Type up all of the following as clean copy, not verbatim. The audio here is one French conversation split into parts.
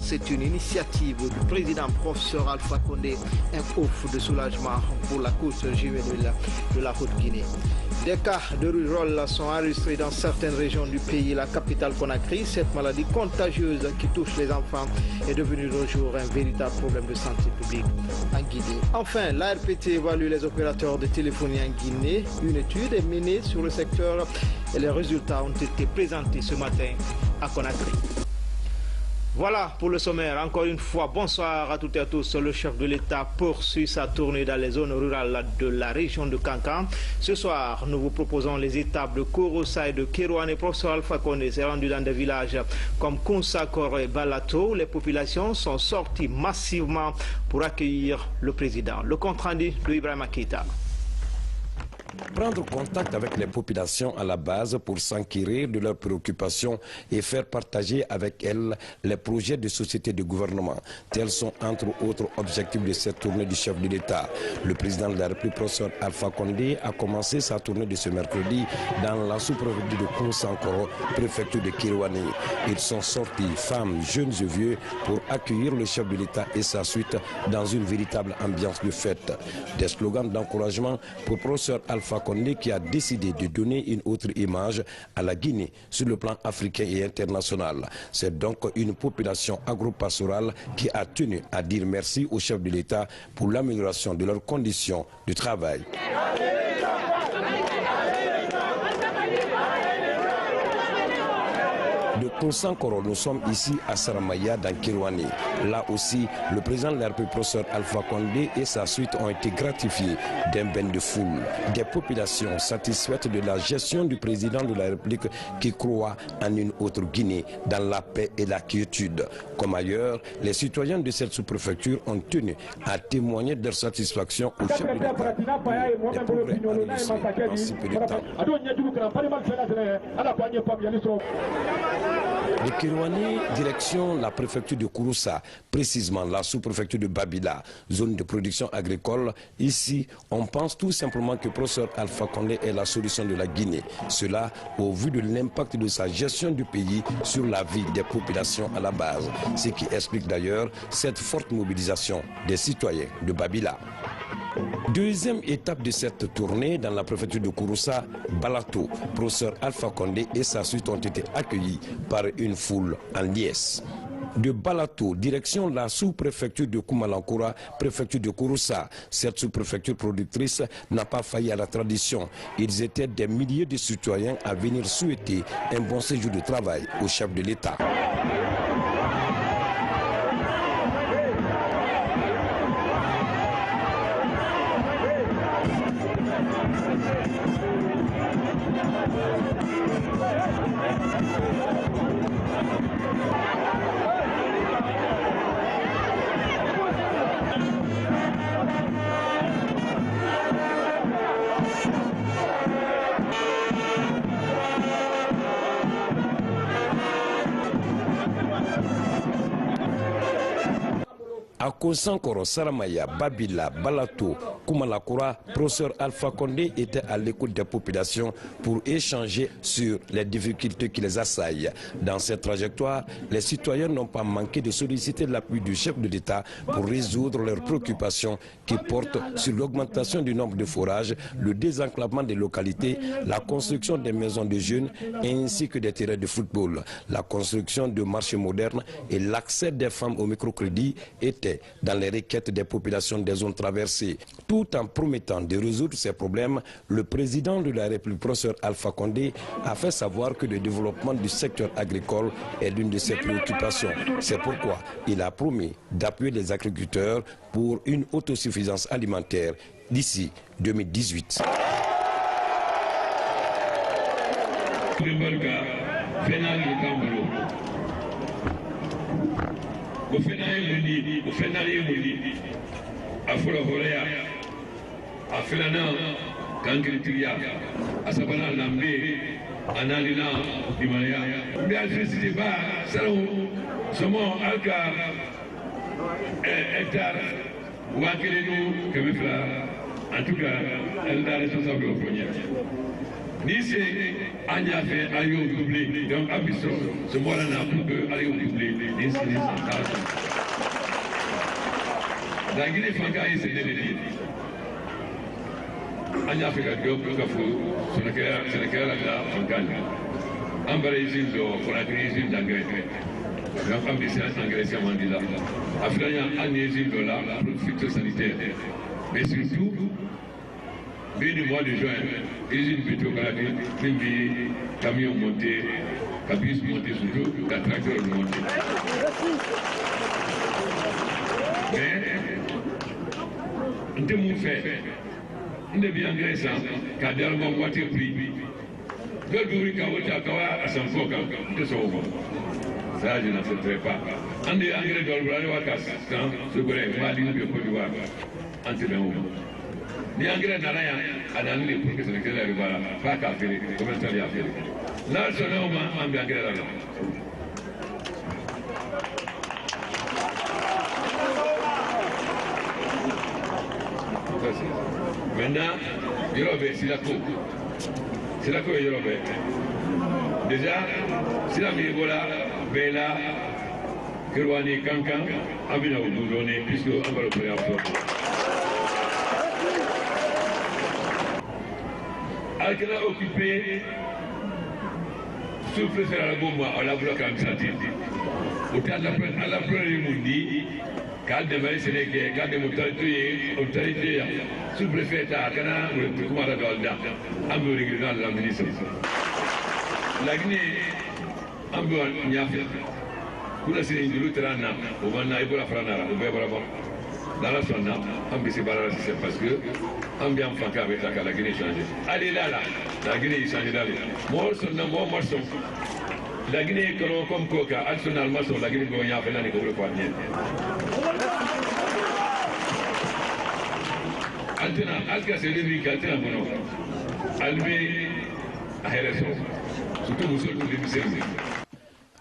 C'est une initiative du président professeur Alpha Condé, un ouf de soulagement pour la côte juvénile de la Haute-Guinée. Des cas de rougeole sont enregistrés dans certaines régions du pays, la capitale Conakry. Cette maladie contagieuse qui touche les enfants est devenue de jour un véritable problème de santé publique en Guinée. Enfin, l'ARPT évalue les opérateurs de téléphonie en Guinée. Une étude est menée sur le secteur et les résultats ont été présentés ce matin à Conakry. Voilà pour le sommaire. Encore une fois, bonsoir à toutes et à tous. Le chef de l'État poursuit sa tournée dans les zones rurales de la région de Kankan. Ce soir, nous vous proposons les étapes de Kouroussa et de Kérouane. Professeur Alpha Condé s'est rendu dans des villages comme Kounsakoro et Balato. Les populations sont sorties massivement pour accueillir le président. Le compte rendu de Ibrahima Keïta. Prendre contact avec les populations à la base pour s'enquérir de leurs préoccupations et faire partager avec elles les projets de société de gouvernement. Tels sont entre autres objectifs de cette tournée du chef de l'État. Le président de la République, professeur Alpha Condé, a commencé sa tournée de ce mercredi dans la sous-préfecture de Kounsakoro, préfecture de Kérouane. Ils sont sortis, femmes, jeunes et vieux, pour accueillir le chef de l'État et sa suite dans une véritable ambiance de fête. Des slogans d'encouragement pour professeur Alpha Condé qui a décidé de donner une autre image à la Guinée sur le plan africain et international. C'est donc une population agro-pastorale qui a tenu à dire merci au chef de l'État pour l'amélioration de leurs conditions de travail. De Kounsakoro, nous sommes ici à Saramaya dans Kérouane. Là aussi, le président de la République, professeur Alpha Condé et sa suite ont été gratifiés d'un bain de foule. Des populations satisfaites de la gestion du président de la République qui croient en une autre Guinée, dans la paix et la quiétude. Comme ailleurs, les citoyens de cette sous-préfecture ont tenu à témoigner de leur satisfaction au chef de l'État pour les progrès enregistrés en si peu de temps. De Kérouane, direction la préfecture de Kouroussa, précisément la sous-préfecture de Babila, zone de production agricole. Ici, on pense tout simplement que le professeur Alpha Condé est la solution de la Guinée. Cela au vu de l'impact de sa gestion du pays sur la vie des populations à la base. Ce qui explique d'ailleurs cette forte mobilisation des citoyens de Babila. Deuxième étape de cette tournée dans la préfecture de Kouroussa, Balato. Professeur Alpha Condé et sa suite ont été accueillis par une foule en liesse. De Balato, direction la sous-préfecture de Koumalakoura, préfecture de Kouroussa. Cette sous-préfecture productrice n'a pas failli à la tradition. Ils étaient des milliers de citoyens à venir souhaiter un bon séjour de travail au chef de l'État. À Kounsakoro, Saramaya, Babila, Balato, Koumalakoura, professeur Alpha Condé était à l'écoute des populations pour échanger sur les difficultés qui les assaillent. Dans cette trajectoire, les citoyens n'ont pas manqué de solliciter l'appui du chef de l'État pour résoudre leurs préoccupations qui portent sur l'augmentation du nombre de forages, le désenclavement des localités, la construction des maisons de jeunes ainsi que des terrains de football. La construction de marchés modernes et l'accès des femmes au microcrédit étaient dans les requêtes des populations des zones traversées. Tout en promettant de résoudre ces problèmes, le président de la République, professeur Alpha Condé, a fait savoir que le développement du secteur agricole est l'une de ses préoccupations. C'est pourquoi il a promis d'appuyer les agriculteurs pour une autosuffisance alimentaire d'ici 2018. O fana ye mun di a fɔlɔ hɔrɔnya a filanan kankiritigiya a sabanan danbe a naaninan limanaya n bɛ electricité ba salon sɔmɔ hali ka hectare 21,000 en tout cas elle est responsable au premier Ni c'est Anya fait Ayo doublé, donc Abisson, ce mois-là n'a plus que Ayo doublé, ni c'est la Guinée francaise, c'est délégué. Anya fait que Diop, Kafou, sur lequel la francaise. Embarrassing pour la crise d'engrais. La femme des séances engrais, c'est Mandela. Africain, $1 pour le phytosanitaire. Mais surtout, dès le mois de juin, usine pétrocalatique, Bimbi, camion monté, cabis monté surtout, la tracteur monté. Mais, on te mou fait, on est bien agressant, car dernièrement, moitié prix. Deux jours, Kawa à son foc, de son haut. Ça, je n'accepterai pas. On est engrais dans le bras de Wakas, ce que les Mali de Côte d'Ivoire, anti-Béou. Les engrais n'ont rien à l'année pour que ce ne soit pas qu'à faire, comme ça, il y a fait. Là, ce n'est pas un engrais là. Maintenant, il y a c'est la coupe. C'est là que je le fais. Déjà, si la Migola, Bella, Kirwani, Kankan, Abina vous donner, puisque on va le faire après. Elle a occupé, sous-préfet à la bombe, à la bloc administratif. Au temps à la première mundi, quand démarrer c'est les quand des autorités, sous-préfet à Cana, ou le Kumara Dolda, un peu régional de l'administration. La Guinée, un peu en Yafia, pour la série de l'Outrana, au Mana et pour la Franara, au Bébrabon. Dans la Sonna, un peu séparé, c'est parce que, un bien franca avec la Guinée changée. Allez là, la Guinée est changée d'aller. Moi, son nom, moi, son. La Guinée est comme Coca, actionnalement, la Guinée est en fait l'année qu'on veut pas bien. Altena, Alka c'est lui qui a été en bon ordre. Alvé à Héleso. Surtout vous autres, vous devez servir.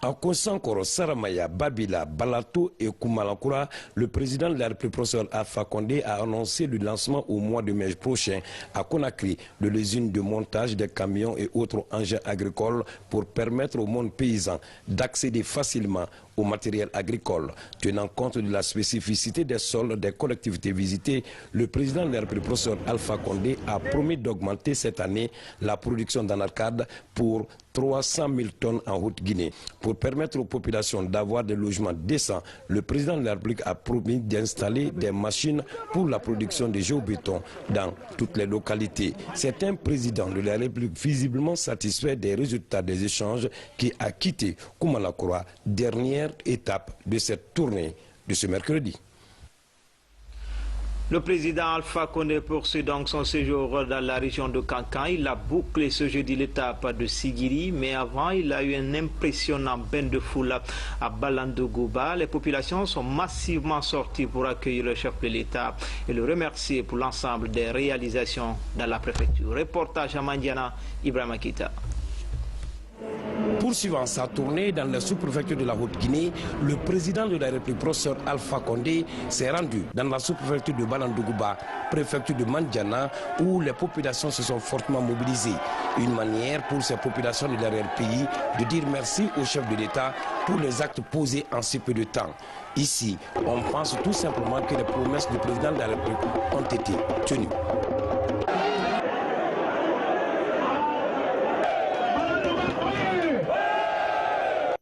À Kosankoro, Saramaya, Babila, Balato et Koumalakura, le président de la République, professeur Alpha Condé, a annoncé le lancement au mois de mai prochain à Conakry de l'usine de montage des camions et autres engins agricoles pour permettre au monde paysan d'accéder facilement au matériel agricole. Tenant compte de la spécificité des sols des collectivités visitées, le président de la République, professeur Alpha Condé, a promis d'augmenter cette année la production d'anarcade pour 300 000 tonnes en Haute-Guinée. Pour permettre aux populations d'avoir des logements décents, le président de la République a promis d'installer des machines pour la production de géobéton dans toutes les localités. C'est un président de la République visiblement satisfait des résultats des échanges qui a quitté Koumalakura, dernière étape de cette tournée de ce mercredi. Le président Alpha Condé poursuit donc son séjour dans la région de Kankan. Il a bouclé ce jeudi l'étape de Sigiri, mais avant, il a eu un impressionnant bain de foule à Balandogouba. Les populations sont massivement sorties pour accueillir le chef de l'État et le remercier pour l'ensemble des réalisations dans la préfecture. Reportage à Mandiana, Ibrahim Akita. Poursuivant sa tournée dans la sous-préfecture de la Haute-Guinée, le président de la République, professeur Alpha Condé, s'est rendu dans la sous-préfecture de Balandogouba, préfecture de Mandiana, où les populations se sont fortement mobilisées. Une manière pour ces populations de l'arrière-pays de dire merci au chef de l'État pour les actes posés en si peu de temps. Ici, on pense tout simplement que les promesses du président de la République ont été tenues.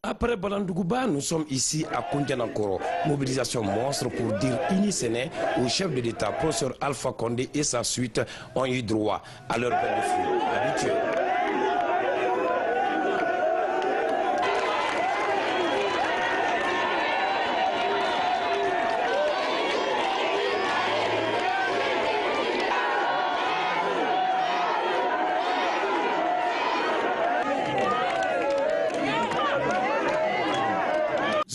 Après Balandogouba, nous sommes ici à Koundianankoro. Mobilisation monstre pour dire unissoné au chef de l'État, professeur Alpha Condé et sa suite ont eu droit à leur bain de foule habituel.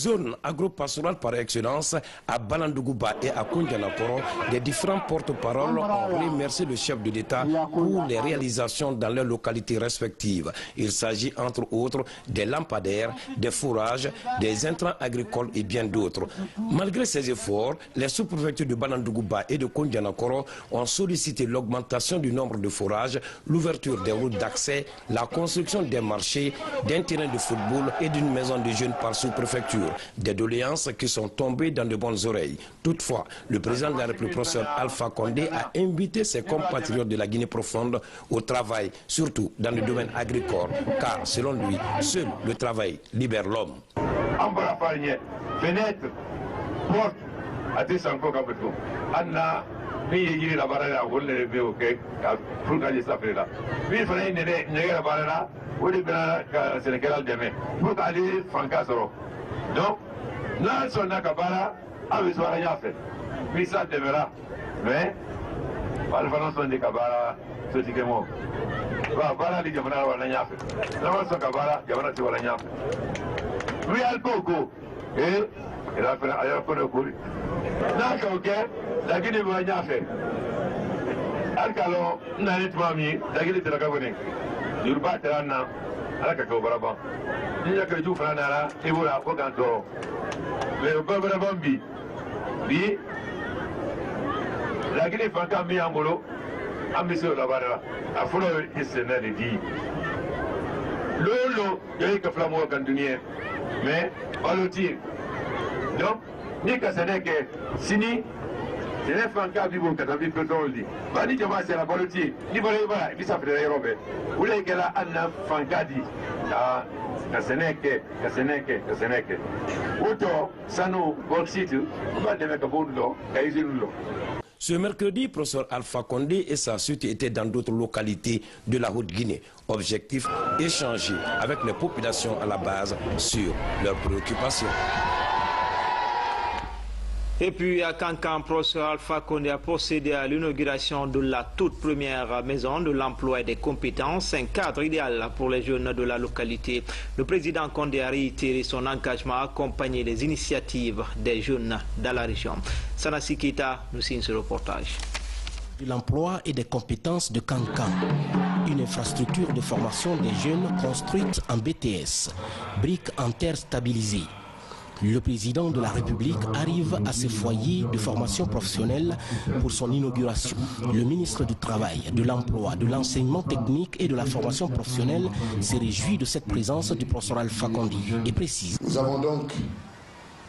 zone agro-pastorale par excellence à Balandougouba et à Koundjanakoro, des différents porte-paroles ont remercié le chef de l'État pour les réalisations dans leurs localités respectives. Il s'agit entre autres des lampadaires, des fourrages, des intrants agricoles et bien d'autres. Malgré ces efforts, les sous-préfectures de Balandougouba et de Koundjanakoro ont sollicité l'augmentation du nombre de fourrages, l'ouverture des routes d'accès, la construction des marchés, d'un terrain de football et d'une maison de jeunes par sous-préfecture. Des doléances qui sont tombées dans de bonnes oreilles. Toutefois, le président de la République, professeur Alpha Condé, a invité ses compatriotes de la Guinée profonde au travail, surtout dans le domaine agricole, car selon lui, seul le travail libère l'homme. Fenêtre, porte, à tes sanko kabeto. Anna, mi yiri la barra, on ne veut ok, pour qu'elle s'appelle là. Mi fallait ne la barra, ou de bien Sénégal demain. Pour qu'elle fanka soro. Donc, là, son nakabara, avec son fait. Mi ça devra. Mais, al fanon son de kabara, ce qui est mort. Bara li jamana wala nyafe. Là, son kabara, jamana ti wala nyafe. Oui, al coco. Et il a fait ailleurs pour le coup. D'accord, ok. La Guinée va y faire. Alcalo, n'a pas mis. La Guinée de la Gabonais. Yoruba Terana, Alcaco Baraba. Il y a que du Franara, et voilà, au canton. Le Barbara Bambi. Bi. La Guinée Fanka mi Angolo. Ambitieux la barra. A Folo et Sénat dit. Lolo, il y a que Flammo Candunier. Mais, Balotir. Donc, ni que ce n'est que Sini, ce n'est pas un cas vivant que tu as vu pétrole. Bani Jama, c'est la Balotir. Ni Balotir, il s'appelle Robert. Vous voulez que la Anna Fankadi, ce n'est que. Autant, ça nous, Bolsit, on va te mettre à bout de l'eau, et ils nous l'ont. Ce mercredi, professeur Alpha Condé et sa suite étaient dans d'autres localités de la Haute-Guinée. Objectif, échanger avec les populations à la base sur leurs préoccupations. Et puis à Kankan, professeur Alpha Condé a procédé à l'inauguration de la toute première maison de l'emploi et des compétences, un cadre idéal pour les jeunes de la localité. Le président Condé a réitéré son engagement à accompagner les initiatives des jeunes dans la région. Sanassi Keita nous signe ce reportage. De l'emploi et des compétences de Kankan, une infrastructure de formation des jeunes construite en BTS, briques en terre stabilisées. Le président de la République arrive à ce foyer de formation professionnelle pour son inauguration. Le ministre du Travail, de l'Emploi, de l'Enseignement technique et de la formation professionnelle se réjouit de cette présence du professeur Alpha Condé et précise. Nous avons donc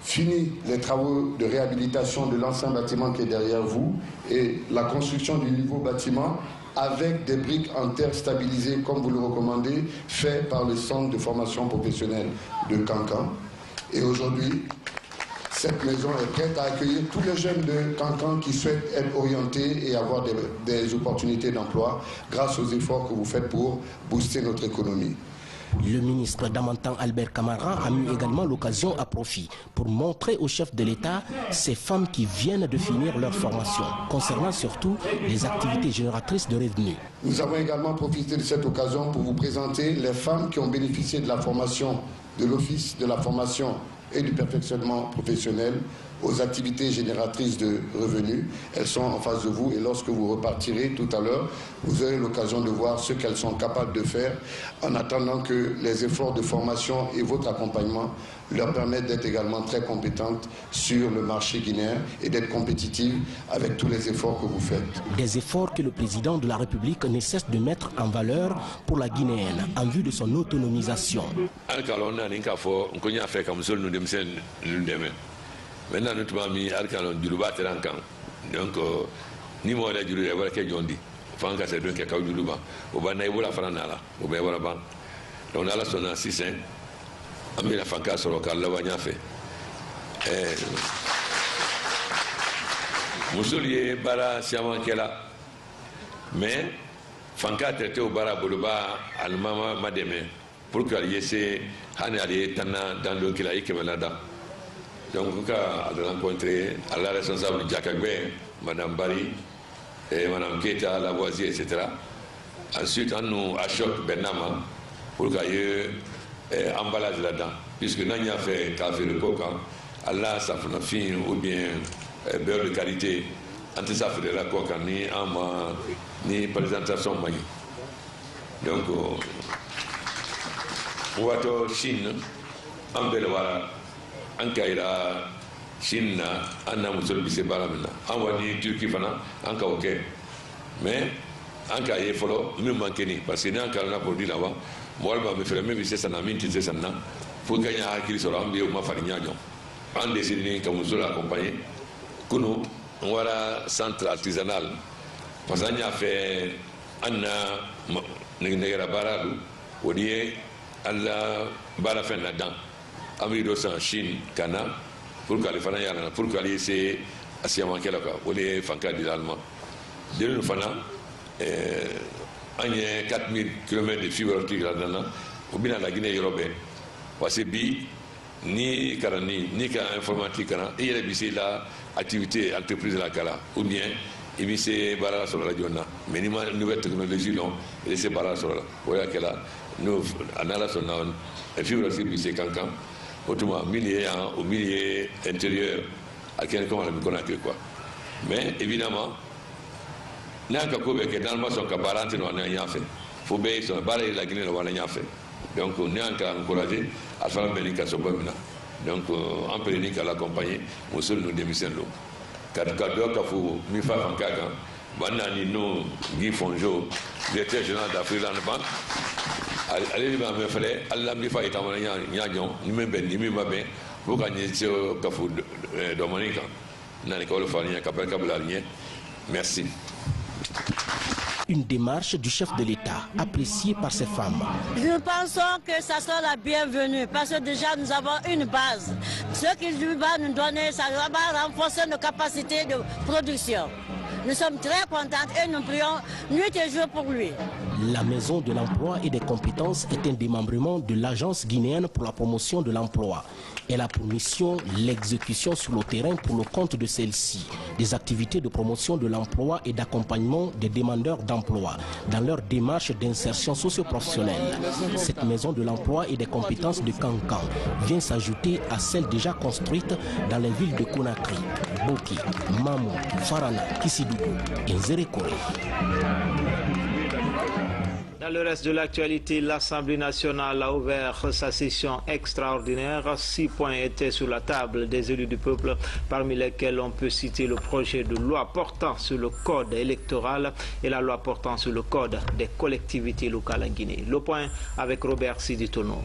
fini les travaux de réhabilitation de l'ancien bâtiment qui est derrière vous et la construction du nouveau bâtiment avec des briques en terre stabilisées comme vous le recommandez, fait par le centre de formation professionnelle de Kankan. Et aujourd'hui, cette maison est prête à accueillir tous les jeunes de Kankan qui souhaitent être orientés et avoir des opportunités d'emploi grâce aux efforts que vous faites pour booster notre économie. Le ministre Damantan Albert Camara a mis également l'occasion à profit pour montrer au chef de l'État ces femmes qui viennent de finir leur formation, concernant surtout les activités génératrices de revenus. Nous avons également profité de cette occasion pour vous présenter les femmes qui ont bénéficié de la formation de l'Office de la formation et du perfectionnement professionnel aux activités génératrices de revenus. Elles sont en face de vous et lorsque vous repartirez tout à l'heure, vous aurez l'occasion de voir ce qu'elles sont capables de faire en attendant que les efforts de formation et votre accompagnement leur permettent d'être également très compétentes sur le marché guinéen et d'être compétitives avec tous les efforts que vous faites. Des efforts que le président de la République ne cesse de mettre en valeur pour la guinéenne en vue de son autonomisation. Maintenant, nous avons mis Alcalon du Luba Terankan. Donc, ni moi, la durée, voilà que Jondi. Fanka, c'est donc qu'il y a du Luba. Au Banaïbo, la Franala, au Béwaraban. Donc, on a la sonne à 6 ans. On a mis la Fanka sur le Carlavania fait. Moussoulier, Bara, Siaman, Kela. Mais, Fanka traité au Bara Boluba, Almama, Mademe, pour qu'il y ait ces Hanali, Tana, dans le Kilaï, Kemelada. Donc, on a rencontré à la responsable de Jakagbe, Mme Bari, et Mme Keita, Lavoisier, etc. Ensuite, on nous achète Benama pour qu'il y ait emballage là-dedans. Puisque nous avons fait café de coca, Allah, ça fait fin ou bien beurre de qualité, anti ça fait de la coca, ni présentation maïs. Donc, on va en Chine, en Belwara, en Kaira, Chine, en Amusol Bissebalamina, en Wadi, Turquie, en Kaoké. Mais, en Kaye, il faut me manquer, parce que nous avons produit là-bas. Moi, je me fais même si c'est un ami qui est là, pour gagner à qui sur l'ambi ou ma farine. En décidant que nous allons accompagner, que nous, on a un centre artisanal. Parce qu'on a fait un Negara Baradu, au lieu à la Barafin là-dedans. Amérique en Chine, Cana, pour qu'elle fasse un pour qu'elle essaie à s'y manquer là-bas, au lieu de faire l'allemand. De nous faire il y a 4000 km de fibre optique là-dedans, ou bien la Guinée européenne. Parce que ni Karani, ni informatique, il y a l'activité entreprise la Kala, ou bien il y a barra sur la radio. Mais il y a une nouvelle technologie, il y a barra sur la radio. Nous, en allant sur la fibre optique, c'est cancan, autrement, milliers au milieu intérieur, à quelqu'un comme on a quoi. Mais évidemment, n'a qu'à couper que dans le maçon qu'à Barante nous en a fait. Faut bien son barré la Guinée nous en a fait. Donc on est encore encouragé à faire un bénéfice à ce moment. Donc en pénique à l'accompagner, on se nous démissionne l'eau. Car d'autres qu'il faut m'y faire en cas. Banani nous Guy Fonjo, directeur général d'Afrique dans le banque. Allez lui me faire, Allah m'y fait établir niajon, ni même ben ni même ben, pour gagner ce cafou Dominique. N'a l'école famille capable capable. Merci. Une démarche du chef de l'État, appréciée par ces femmes. Nous pensons que ça sera la bienvenue, parce que déjà nous avons une base. Ce qu'il va nous donner, ça va renforcer nos capacités de production. Nous sommes très contents et nous prions nuit et jour pour lui. La Maison de l'Emploi et des Compétences est un démembrement de l'Agence guinéenne pour la promotion de l'emploi. Elle a pour mission l'exécution sur le terrain pour le compte de celle-ci des activités de promotion de l'emploi et d'accompagnement des demandeurs d'emploi dans leur démarche d'insertion socio-professionnelle. Cette Maison de l'Emploi et des Compétences de Kankan vient s'ajouter à celle déjà construite dans les villes de Conakry, Boki, Mamou, Farana, Kissidougou et Nzerekore. Dans le reste de l'actualité, l'Assemblée nationale a ouvert sa session extraordinaire. 6 points étaient sur la table des élus du peuple, parmi lesquels on peut citer le projet de loi portant sur le code électoral et la loi portant sur le code des collectivités locales en Guinée. Le point avec Robert Siditono.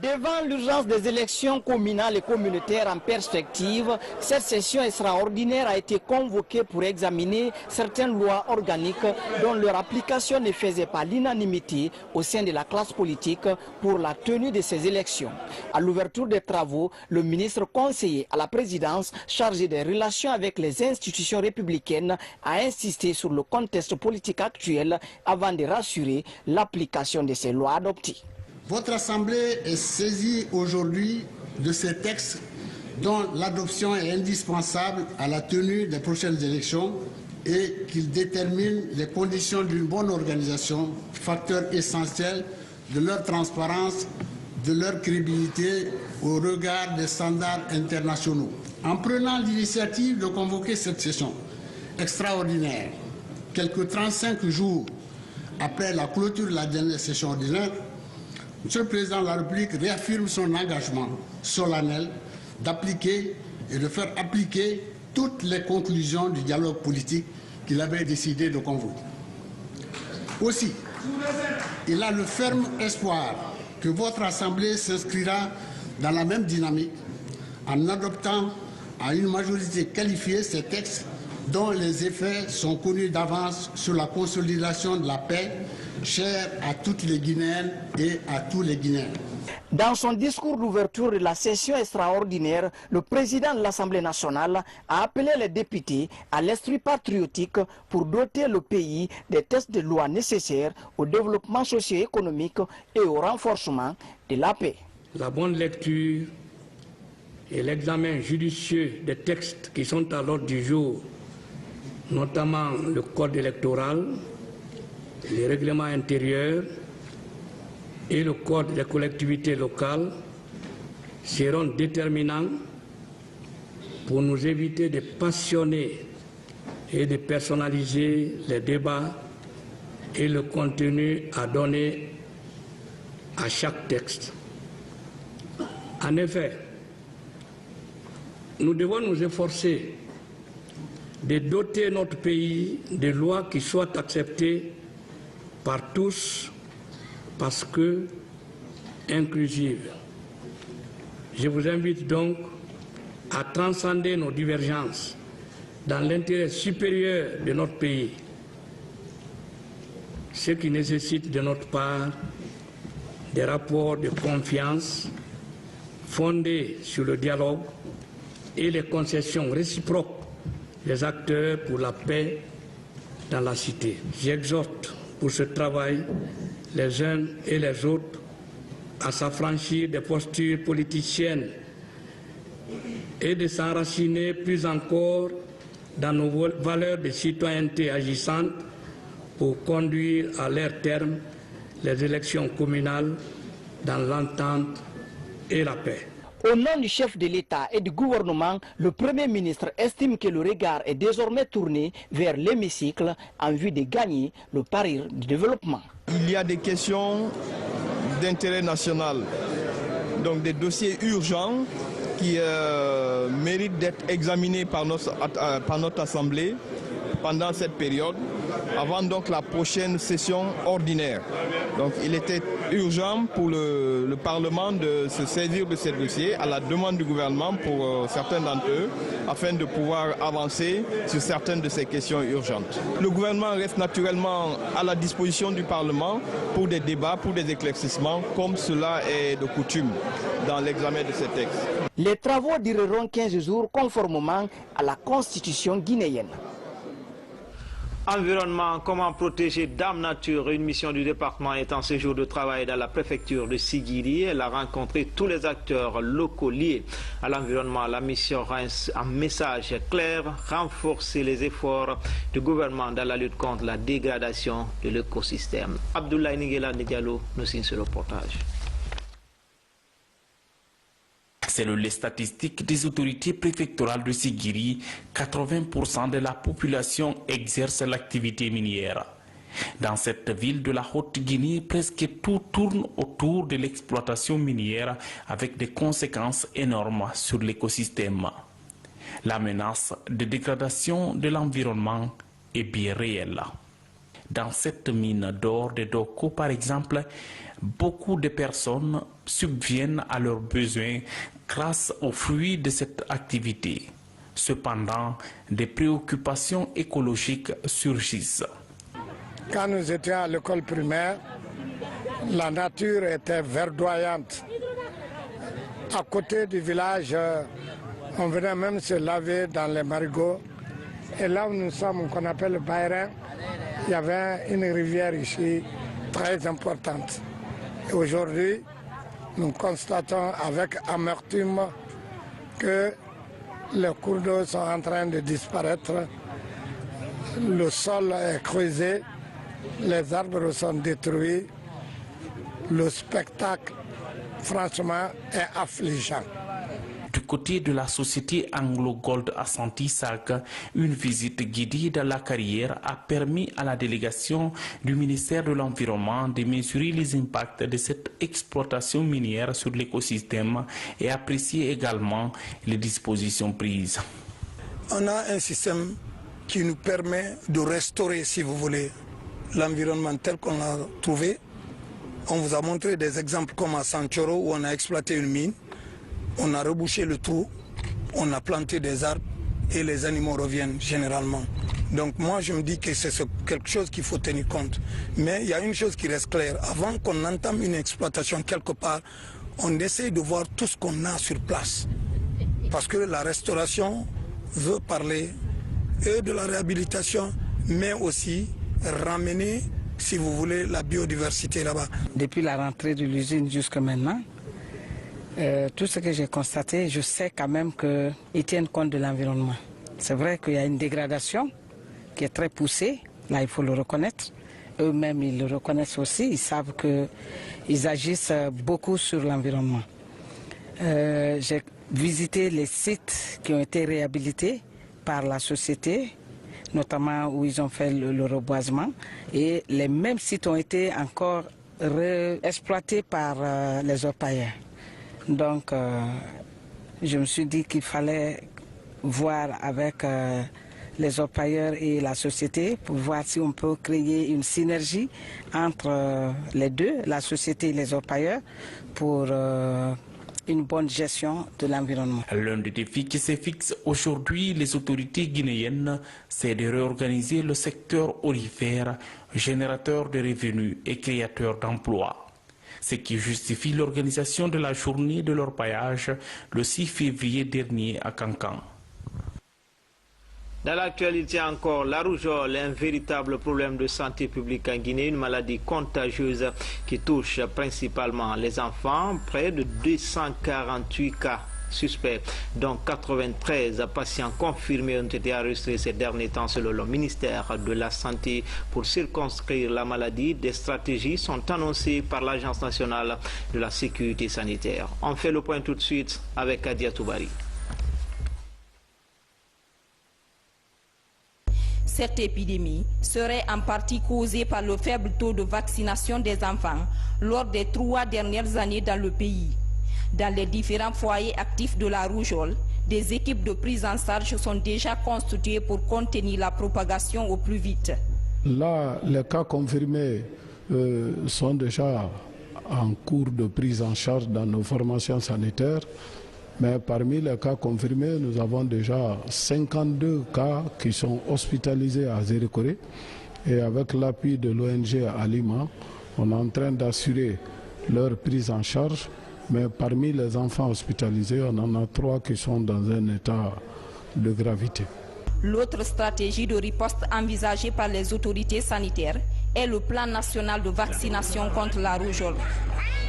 Devant l'urgence des élections communales et communautaires en perspective, cette session extraordinaire a été convoquée pour examiner certaines lois organiques dont leur application ne faisait pas l'unanimité au sein de la classe politique pour la tenue de ces élections. À l'ouverture des travaux, le ministre conseiller à la présidence chargé des relations avec les institutions républicaines a insisté sur le contexte politique actuel avant de rassurer l'application de ces lois adoptées. Votre Assemblée est saisie aujourd'hui de ces textes dont l'adoption est indispensable à la tenue des prochaines élections et qu'ils déterminent les conditions d'une bonne organisation, facteur essentiel de leur transparence, de leur crédibilité au regard des standards internationaux. En prenant l'initiative de convoquer cette session extraordinaire, quelques 35 jours après la clôture de la dernière session ordinaire, Monsieur le Président de la République réaffirme son engagement solennel d'appliquer et de faire appliquer toutes les conclusions du dialogue politique qu'il avait décidé de convoquer. Aussi, il a le ferme espoir que votre Assemblée s'inscrira dans la même dynamique en adoptant à une majorité qualifiée ces textes dont les effets sont connus d'avance sur la consolidation de la paix, chère à toutes les Guinéennes et à tous les Guinéens. Dans son discours d'ouverture de la session extraordinaire, le président de l'Assemblée nationale a appelé les députés à l'esprit patriotique pour doter le pays des textes de loi nécessaires au développement socio-économique et au renforcement de la paix. La bonne lecture et l'examen judicieux des textes qui sont à l'ordre du jour, notamment le code électoral, les règlements intérieurs, et le Code des collectivités locales seront déterminants pour nous éviter de passionner et de personnaliser les débats et le contenu à donner à chaque texte. En effet, nous devons nous efforcer de doter notre pays de lois qui soient acceptées par tous parce que inclusives. Je vous invite donc à transcender nos divergences dans l'intérêt supérieur de notre pays, ce qui nécessite de notre part des rapports de confiance fondés sur le dialogue et les concessions réciproques des acteurs pour la paix dans la cité. J'exhorte pour ce travail les uns et les autres à s'affranchir des postures politiciennes et de s'enraciner plus encore dans nos valeurs de citoyenneté agissantes pour conduire à leur terme les élections communales dans l'entente et la paix. Au nom du chef de l'État et du gouvernement, le Premier ministre estime que le regard est désormais tourné vers l'hémicycle en vue de gagner le pari du développement. Il y a des questions d'intérêt national, donc des dossiers urgents qui méritent d'être examinés par notre Assemblée pendant cette période, avant donc la prochaine session ordinaire. Donc il était urgent pour le Parlement de se saisir de ces dossiers à la demande du gouvernement pour certains d'entre eux, afin de pouvoir avancer sur certaines de ces questions urgentes. Le gouvernement reste naturellement à la disposition du Parlement pour des débats, pour des éclaircissements, comme cela est de coutume dans l'examen de ces textes. Les travaux dureront 15 jours conformément à la Constitution guinéenne. Environnement, comment protéger Dame Nature? Une mission du département est en séjour de travail dans la préfecture de Sigiri. Elle a rencontré tous les acteurs locaux liés à l'environnement. La mission rend un message clair, renforcer les efforts du gouvernement dans la lutte contre la dégradation de l'écosystème. Abdoulaye Niguela Diallo nous signe ce reportage. Selon les statistiques des autorités préfectorales de Sigiri, 80% de la population exerce l'activité minière. Dans cette ville de la Haute-Guinée, presque tout tourne autour de l'exploitation minière avec des conséquences énormes sur l'écosystème. La menace de dégradation de l'environnement est bien réelle. Dans cette mine d'or de Doko, par exemple, beaucoup de personnes subviennent à leurs besoins grâce aux fruits de cette activité. Cependant, des préoccupations écologiques surgissent. Quand nous étions à l'école primaire, la nature était verdoyante. À côté du village, on venait même se laver dans les marigots. Et là où nous sommes, qu'on appelle le Bayrin, il y avait une rivière ici très importante. Et aujourd'hui, nous constatons avec amertume que les cours d'eau sont en train de disparaître, le sol est creusé, les arbres sont détruits, le spectacle, franchement, est affligeant. Du côté de la société Anglo-Gold Ashanti SAG, une visite guidée dans la carrière a permis à la délégation du ministère de l'Environnement de mesurer les impacts de cette exploitation minière sur l'écosystème et apprécier également les dispositions prises. On a un système qui nous permet de restaurer, si vous voulez, l'environnement tel qu'on l'a trouvé. On vous a montré des exemples comme à Sanchoro où on a exploité une mine. On a rebouché le trou, on a planté des arbres et les animaux reviennent généralement. Donc moi je me dis que c'est quelque chose qu'il faut tenir compte. Mais il y a une chose qui reste claire, avant qu'on entame une exploitation quelque part, on essaie de voir tout ce qu'on a sur place. Parce que la restauration veut parler et de la réhabilitation, mais aussi ramener, si vous voulez, la biodiversité là-bas. Depuis la rentrée de l'usine jusqu'à maintenant, tout ce que j'ai constaté, je sais quand même qu'ils tiennent compte de l'environnement. C'est vrai qu'il y a une dégradation qui est très poussée, là il faut le reconnaître, eux-mêmes, ils le reconnaissent aussi, ils savent qu'ils agissent beaucoup sur l'environnement. J'ai visité les sites qui ont été réhabilités par la société, notamment où ils ont fait le reboisement, et les mêmes sites ont été encore exploités par les orpailleurs. Donc, je me suis dit qu'il fallait voir avec les orpailleurs et la société pour voir si on peut créer une synergie entre les deux, la société et les orpailleurs, pour une bonne gestion de l'environnement. L'un des défis qui se fixe aujourd'hui les autorités guinéennes, c'est de réorganiser le secteur olivère, générateur de revenus et créateur d'emplois. Ce qui justifie l'organisation de la journée de l'orpaillage le 6 février dernier à Kankan. Dans l'actualité encore, la rougeole est un véritable problème de santé publique en Guinée, une maladie contagieuse qui touche principalement les enfants. Près de 248 cas suspects, dont 93 patients confirmés ont été enregistrés ces derniers temps selon le ministère de la Santé. Pour circonscrire la maladie, des stratégies sont annoncées par l'Agence nationale de la sécurité sanitaire. On fait le point tout de suite avec Adia Toubari. Cette épidémie serait en partie causée par le faible taux de vaccination des enfants lors des 3 dernières années dans le pays. Dans les différents foyers actifs de la rougeole, des équipes de prise en charge sont déjà constituées pour contenir la propagation au plus vite. Là, les cas confirmés sont déjà en cours de prise en charge dans nos formations sanitaires. Mais parmi les cas confirmés, nous avons déjà 52 cas qui sont hospitalisés à Zérékoré. Et avec l'appui de l'ONG à Lima, on est en train d'assurer leur prise en charge. Mais parmi les enfants hospitalisés, on en a 3 qui sont dans un état de gravité. L'autre stratégie de riposte envisagée par les autorités sanitaires est le plan national de vaccination contre la rougeole.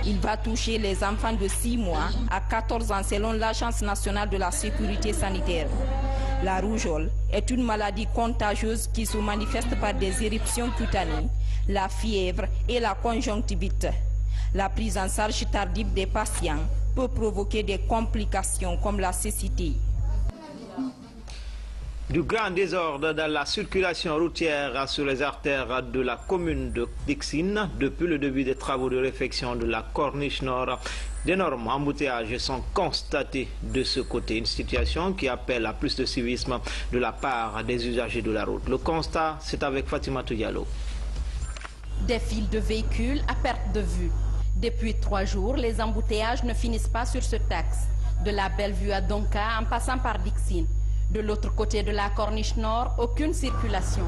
Il va toucher les enfants de 6 mois à 14 ans selon l'Agence nationale de la sécurité sanitaire. La rougeole est une maladie contagieuse qui se manifeste par des éruptions cutanées, la fièvre et la conjonctivite. La prise en charge tardive des patients peut provoquer des complications comme la cécité. Du grand désordre dans la circulation routière sur les artères de la commune de Dixine depuis le début des travaux de réfection de la Corniche Nord. D'énormes embouteillages sont constatés de ce côté, une situation qui appelle à plus de civisme de la part des usagers de la route. Le constat, c'est avec Fatima Diallo. Des files de véhicules à perte de vue. Depuis 3 jours, les embouteillages ne finissent pas sur ce axe. De la Bellevue à Donka en passant par Dixine. De l'autre côté de la Corniche Nord, aucune circulation.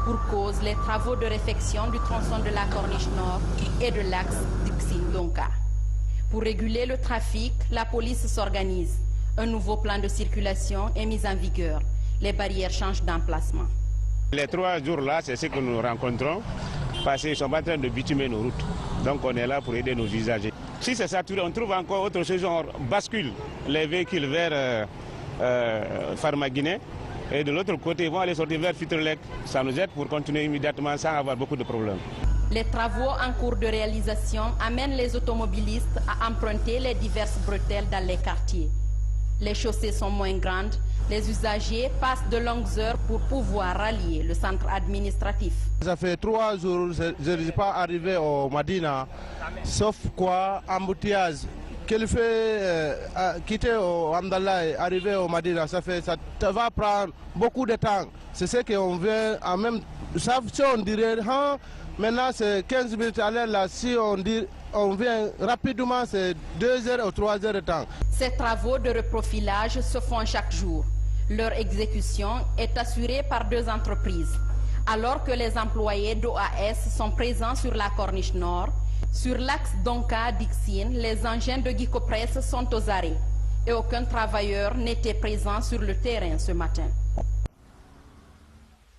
Pour cause, les travaux de réfection du tronçon de la Corniche Nord et de l'axe Dixine-Donka. Pour réguler le trafic, la police s'organise. Un nouveau plan de circulation est mis en vigueur. Les barrières changent d'emplacement. Les 3 jours là, c'est ce que nous rencontrons parce qu'ils sont en train de bitumer nos routes. Donc on est là pour aider nos usagers. Si c'est saturé, on trouve encore autre chose, genre bascule les véhicules vers Farmaguinée et de l'autre côté ils vont aller sortir vers Fitrelec. Ça nous aide pour continuer immédiatement sans avoir beaucoup de problèmes. Les travaux en cours de réalisation amènent les automobilistes à emprunter les diverses bretelles dans les quartiers. Les chaussées sont moins grandes, les usagers passent de longues heures pour pouvoir rallier le centre administratif. Ça fait 3 jours, je ne suis pas arrivé au Madina, sauf quoi, embouteillage. Qu'il fait quitter au Amdallah et arriver au Madina, ça va prendre beaucoup de temps. C'est ce qu'on vient en même temps. Si on dirait, maintenant c'est 15 minutes à l'heure, là, si on vient rapidement, c'est 2 heures ou 3 heures de temps. Ces travaux de reprofilage se font chaque jour. Leur exécution est assurée par 2 entreprises. Alors que les employés d'OAS sont présents sur la Corniche Nord, sur l'axe Donka-Dixine, les engins de Guicopress sont aux arrêts et aucun travailleur n'était présent sur le terrain ce matin.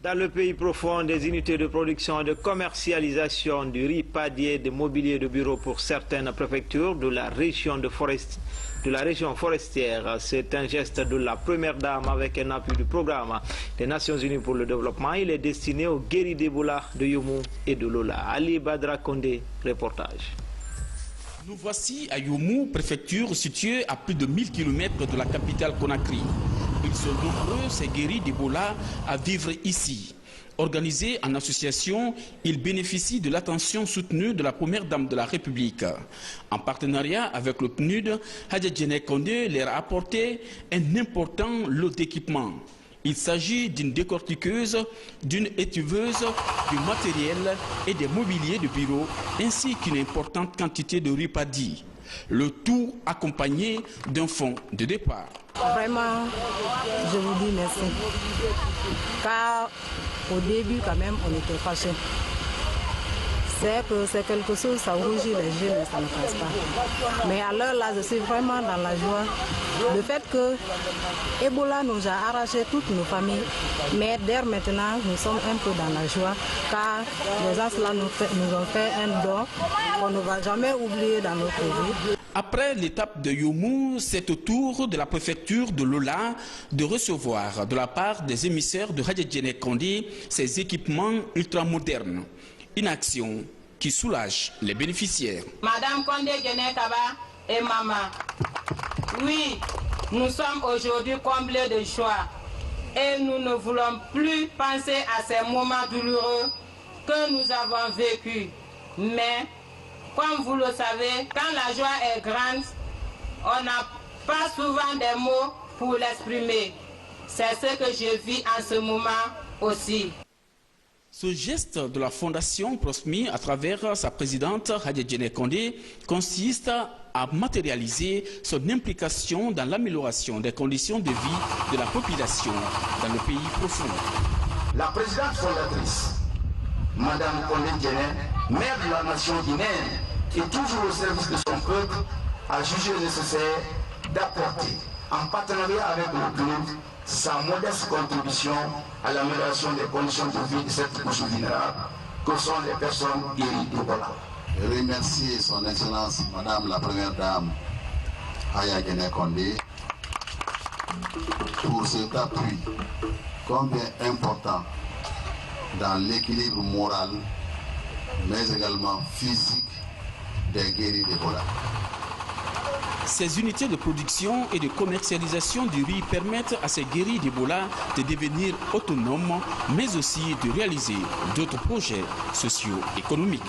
Dans le pays profond, des unités de production et de commercialisation du riz padier, de mobilier de bureau pour certaines préfectures de la région forestière. C'est un geste de la première dame avec un appui du programme des Nations Unies pour le développement. Il est destiné aux guéris d'Ebola de Youmou et de Lola. Ali Badra Kondé, reportage. Nous voici à Youmou, préfecture située à plus de 1000 km de la capitale Conakry. Ils sont nombreux, ces guéris d'Ebola, à vivre ici. Organisés en association, ils bénéficient de l'attention soutenue de la première dame de la République. En partenariat avec le PNUD, Hadja Djené Kondé leur a apporté un important lot d'équipements. Il s'agit d'une décortiqueuse, d'une étuveuse, du matériel et des mobiliers de bureau, ainsi qu'une importante quantité de riz paddy. Le tout accompagné d'un fonds de départ. Vraiment, je vous dis merci. Car au début, quand même, on était fâchés. C'est quelque chose, ça rougit les yeux, mais ça ne passe pas. Mais à l'heure là, je suis vraiment dans la joie. Le fait que Ebola nous a arraché toutes nos familles, mais dès maintenant, nous sommes un peu dans la joie, car les gens là nous ont fait un don qu'on ne va jamais oublier dans notre vie. Après l'étape de Youmou, c'est au tour de la préfecture de Lola de recevoir de la part des émissaires de Hadja Djené Kondé ces équipements ultramodernes. Une action qui soulage les bénéficiaires. Madame Kondé Djené Kaba et maman, oui, nous sommes aujourd'hui comblés de joie et nous ne voulons plus penser à ces moments douloureux que nous avons vécus. Mais, comme vous le savez, quand la joie est grande, on n'a pas souvent des mots pour l'exprimer. C'est ce que je vis en ce moment aussi. Ce geste de la Fondation Prosmi à travers sa présidente Hadja Djené Kondé consiste à matérialiser son implication dans l'amélioration des conditions de vie de la population dans le pays profond. La présidente fondatrice, Madame Kondé Djené, mère de la nation guinéenne, qui est toujours au service de son peuple, a jugé nécessaire d'apporter, en partenariat avec le PNUD, sa modeste contribution à l'amélioration des conditions de vie de cette couche vulnérable que sont les personnes guéries d'Ebola. Je remercie son Excellence Madame la Première Dame Hadja Djené Kondé pour cet appui combien important dans l'équilibre moral mais également physique des guéris d'Ebola. Ces unités de production et de commercialisation du riz permettent à ces guéris d'Ebola de devenir autonomes, mais aussi de réaliser d'autres projets socio-économiques.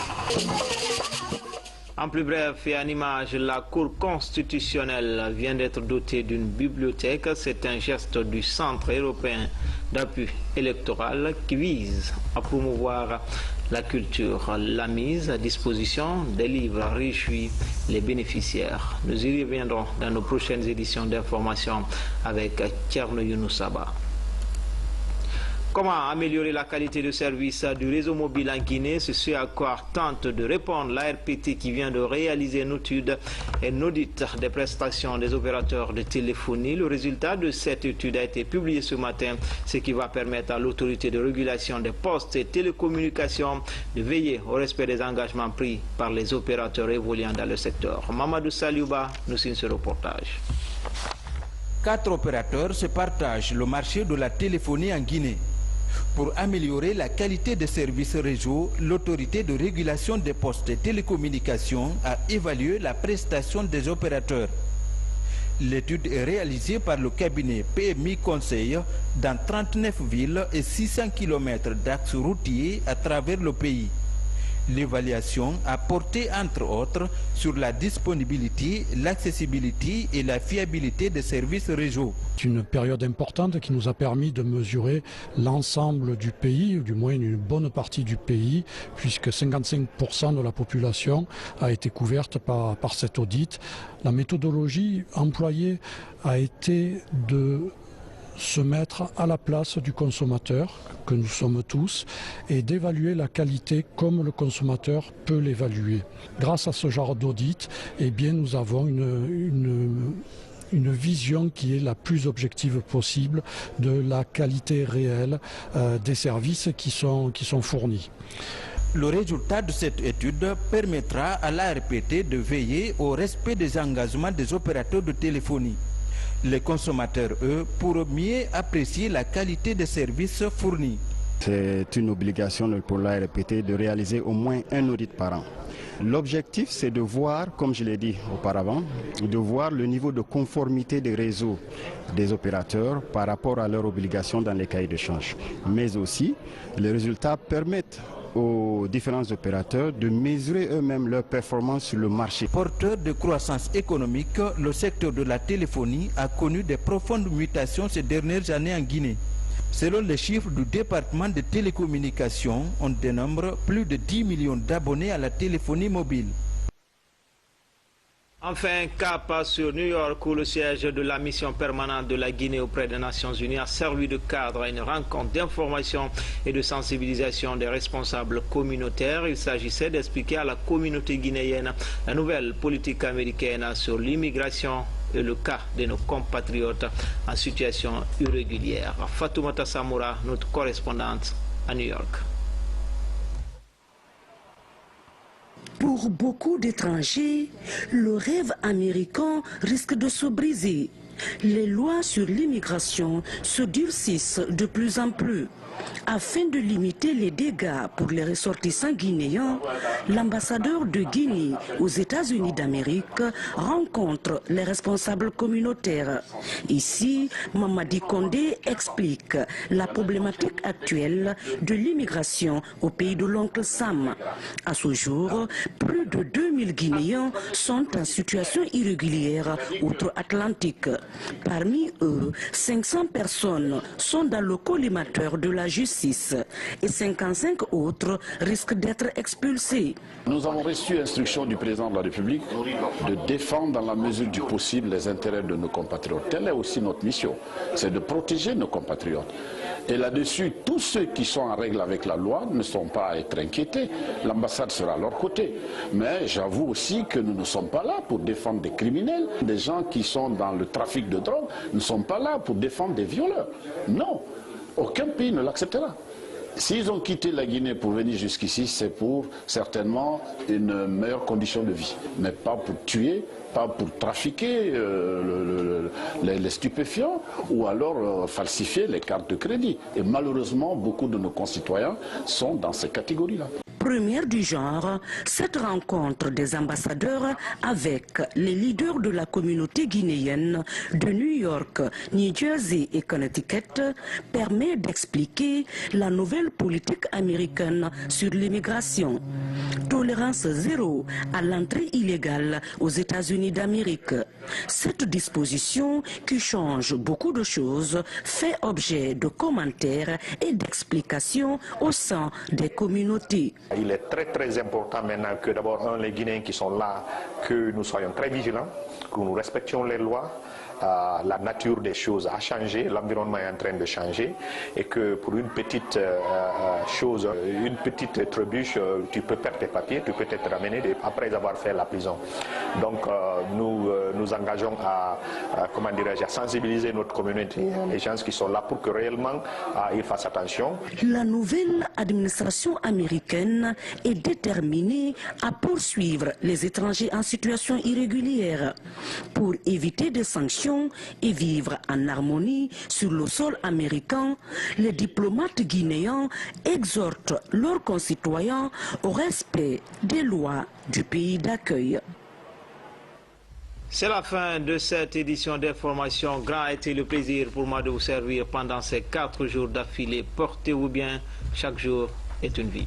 En plus bref et en image, la Cour constitutionnelle vient d'être dotée d'une bibliothèque. C'est un geste du Centre européen d'appui électoral qui vise à promouvoir la culture. La mise à disposition des livres réjouit les bénéficiaires. Nous y reviendrons dans nos prochaines éditions d'information avec Thierno Younoussaba. Comment améliorer la qualité de service du réseau mobile en Guinée? C'est ce à quoi tente de répondre l'ARPT qui vient de réaliser une étude et un audit des prestations des opérateurs de téléphonie. Le résultat de cette étude a été publié ce matin, ce qui va permettre à l'autorité de régulation des postes et télécommunications de veiller au respect des engagements pris par les opérateurs évoluant dans le secteur. Mamadou Saliouba nous signe ce reportage. 4 opérateurs se partagent le marché de la téléphonie en Guinée. Pour améliorer la qualité des services réseau, l'autorité de régulation des postes et télécommunications a évalué la prestation des opérateurs. L'étude est réalisée par le cabinet PMI Conseil dans 39 villes et 600 km d'axes routiers à travers le pays. L'évaluation a porté entre autres sur la disponibilité, l'accessibilité et la fiabilité des services réseau. C'est une période importante qui nous a permis de mesurer l'ensemble du pays, ou du moins une bonne partie du pays, puisque 55% de la population a été couverte par cet audit. La méthodologie employée a été de se mettre à la place du consommateur, que nous sommes tous, et d'évaluer la qualité comme le consommateur peut l'évaluer. Grâce à ce genre d'audit, eh bien, nous avons une vision qui est la plus objective possible de la qualité réelle des services qui sont fournis. Le résultat de cette étude permettra à l'ARPT de veiller au respect des engagements des opérateurs de téléphonie. Les consommateurs, eux, pourront mieux apprécier la qualité des services fournis. C'est une obligation pour l'ARPT de réaliser au moins un audit par an. L'objectif, c'est de voir, comme je l'ai dit auparavant, de voir le niveau de conformité des réseaux des opérateurs par rapport à leurs obligations dans les cahiers d'échange. Mais aussi, les résultats permettent aux différents opérateurs de mesurer eux-mêmes leur performance sur le marché. Porteur de croissance économique, le secteur de la téléphonie a connu de profondes mutations ces dernières années en Guinée. Selon les chiffres du département de télécommunications, on dénombre plus de 10 millions d'abonnés à la téléphonie mobile. Enfin, cap sur New York où le siège de la mission permanente de la Guinée auprès des Nations Unies a servi de cadre à une rencontre d'information et de sensibilisation des responsables communautaires. Il s'agissait d'expliquer à la communauté guinéenne la nouvelle politique américaine sur l'immigration et le cas de nos compatriotes en situation irrégulière. Fatoumata Samoura, notre correspondante à New York. Pour beaucoup d'étrangers, le rêve américain risque de se briser. Les lois sur l'immigration se durcissent de plus en plus. Afin de limiter les dégâts pour les ressortissants guinéens, l'ambassadeur de Guinée aux États-Unis d'Amérique rencontre les responsables communautaires. Ici, Mamadi Condé explique la problématique actuelle de l'immigration au pays de l'oncle Sam. À ce jour, plus de 2000 Guinéens sont en situation irrégulière outre-Atlantique. Parmi eux, 500 personnes sont dans le collimateur de la justice et 55 autres risquent d'être expulsés. Nous avons reçu instruction du président de la République de défendre dans la mesure du possible les intérêts de nos compatriotes. Telle est aussi notre mission, c'est de protéger nos compatriotes. Et là-dessus, tous ceux qui sont en règle avec la loi ne sont pas à être inquiétés. L'ambassade sera à leur côté. Mais j'avoue aussi que nous ne sommes pas là pour défendre des criminels. Des gens qui sont dans le trafic de drogue ne sont pas là pour défendre des violeurs. Non. Aucun pays ne l'acceptera. S'ils ont quitté la Guinée pour venir jusqu'ici, c'est pour certainement une meilleure condition de vie, mais pas pour tuer, pas pour trafiquer les stupéfiants ou alors falsifier les cartes de crédit. Et malheureusement, beaucoup de nos concitoyens sont dans ces catégories-là. Première du genre, cette rencontre des ambassadeurs avec les leaders de la communauté guinéenne de New York, New Jersey et Connecticut permet d'expliquer la nouvelle politique américaine sur l'immigration. Tolérance zéro à l'entrée illégale aux États-Unis d'Amérique. Cette disposition, qui change beaucoup de choses, fait objet de commentaires et d'explications au sein des communautés. Il est très important maintenant que d'abord, les Guinéens qui sont là, que nous soyons très vigilants, que nous respections les lois. La nature des choses a changé, l'environnement est en train de changer et que pour une petite chose, une petite trébuche, tu peux perdre tes papiers, tu peux être ramené après avoir fait la prison. Donc nous nous engageons à sensibiliser notre communauté, les gens qui sont là pour que réellement ils fassent attention. La nouvelle administration américaine est déterminée à poursuivre les étrangers en situation irrégulière pour éviter des sanctions et vivre en harmonie sur le sol américain. Les diplomates guinéens exhortent leurs concitoyens au respect des lois du pays d'accueil. C'est la fin de cette édition d'information. Grand a été le plaisir pour moi de vous servir pendant ces 4 jours d'affilée. Portez-vous bien, chaque jour est une vie.